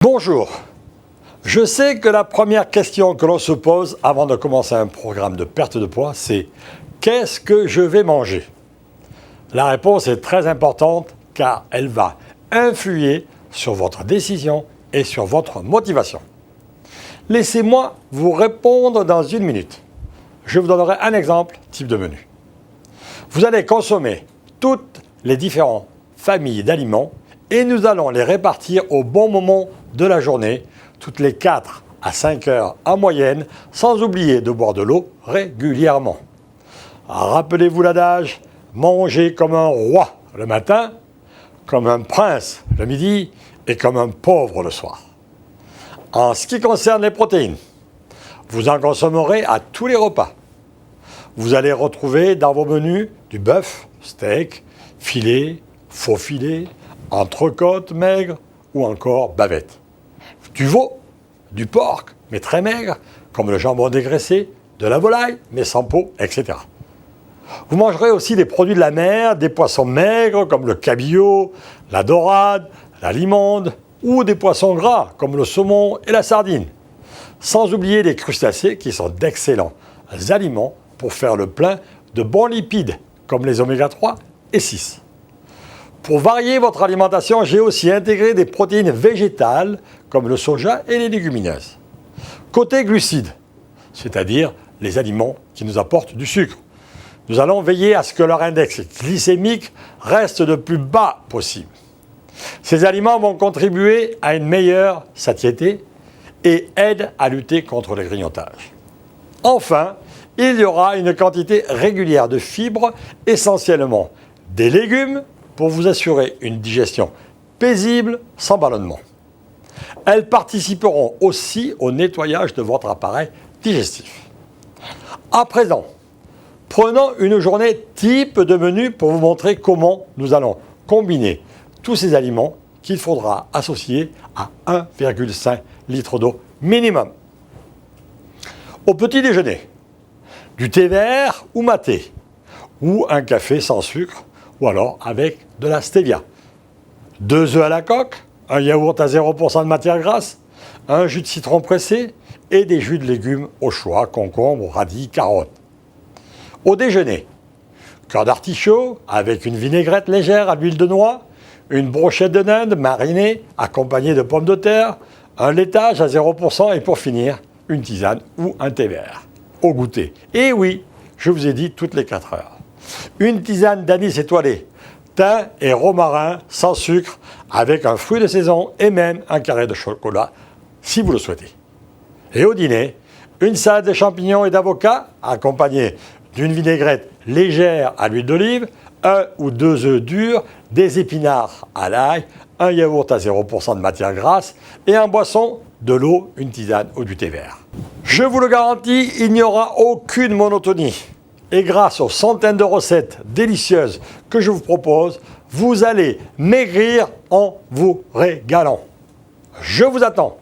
Bonjour. Je sais que la première question que l'on se pose avant de commencer un programme de perte de poids, c'est « Qu'est-ce que je vais manger ?» La réponse est très importante car elle va influer sur votre décision et sur votre motivation. Laissez-moi vous répondre dans une minute. Je vous donnerai un exemple type de menu. Vous allez consommer toutes les différentes familles d'aliments et nous allons les répartir au bon moment de la journée, toutes les 4 à 5 heures en moyenne, sans oublier de boire de l'eau régulièrement. Rappelez-vous l'adage, mangez comme un roi le matin, comme un prince le midi et comme un pauvre le soir. En ce qui concerne les protéines, vous en consommerez à tous les repas. Vous allez retrouver dans vos menus du bœuf, steak, filet, faux filet, entrecôte maigre ou encore bavette. Du veau, du porc, mais très maigre, comme le jambon dégraissé, de la volaille, mais sans peau, etc. Vous mangerez aussi des produits de la mer, des poissons maigres comme le cabillaud, la dorade, la limonde, ou des poissons gras comme le saumon et la sardine. Sans oublier les crustacés qui sont d'excellents aliments pour faire le plein de bons lipides comme les oméga 3 et 6. Pour varier votre alimentation, j'ai aussi intégré des protéines végétales comme le soja et les légumineuses. Côté glucides, c'est-à-dire les aliments qui nous apportent du sucre, nous allons veiller à ce que leur index glycémique reste le plus bas possible. Ces aliments vont contribuer à une meilleure satiété et aident à lutter contre le grignotage. Enfin, il y aura une quantité régulière de fibres, essentiellement des légumes, pour vous assurer une digestion paisible sans ballonnement. Elles participeront aussi au nettoyage de votre appareil digestif. À présent, prenons une journée type de menu pour vous montrer comment nous allons combiner tous ces aliments qu'il faudra associer à 1,5 litre d'eau minimum. Au petit déjeuner, du thé vert ou maté, ou un café sans sucre, ou alors avec de la stevia. 2 œufs à la coque, un yaourt à 0% de matière grasse, un jus de citron pressé et des jus de légumes au choix, concombre, radis, carottes. Au déjeuner, cœur d'artichaut avec une vinaigrette légère à l'huile de noix, une brochette de dinde marinée accompagnée de pommes de terre, un laitage à 0% et pour finir, une tisane ou un thé vert. Au goûter. Et oui, je vous ai dit toutes les 4 heures. Une tisane d'anis étoilé, thym et romarin sans sucre avec un fruit de saison et même un carré de chocolat si vous le souhaitez. Et au dîner, une salade de champignons et d'avocat accompagnée d'une vinaigrette légère à l'huile d'olive, 1 ou 2 œufs durs, des épinards à l'ail, un yaourt à 0% de matière grasse et en boisson, de l'eau, une tisane ou du thé vert. Je vous le garantis, il n'y aura aucune monotonie. Et grâce aux centaines de recettes délicieuses que je vous propose, vous allez maigrir en vous régalant. Je vous attends.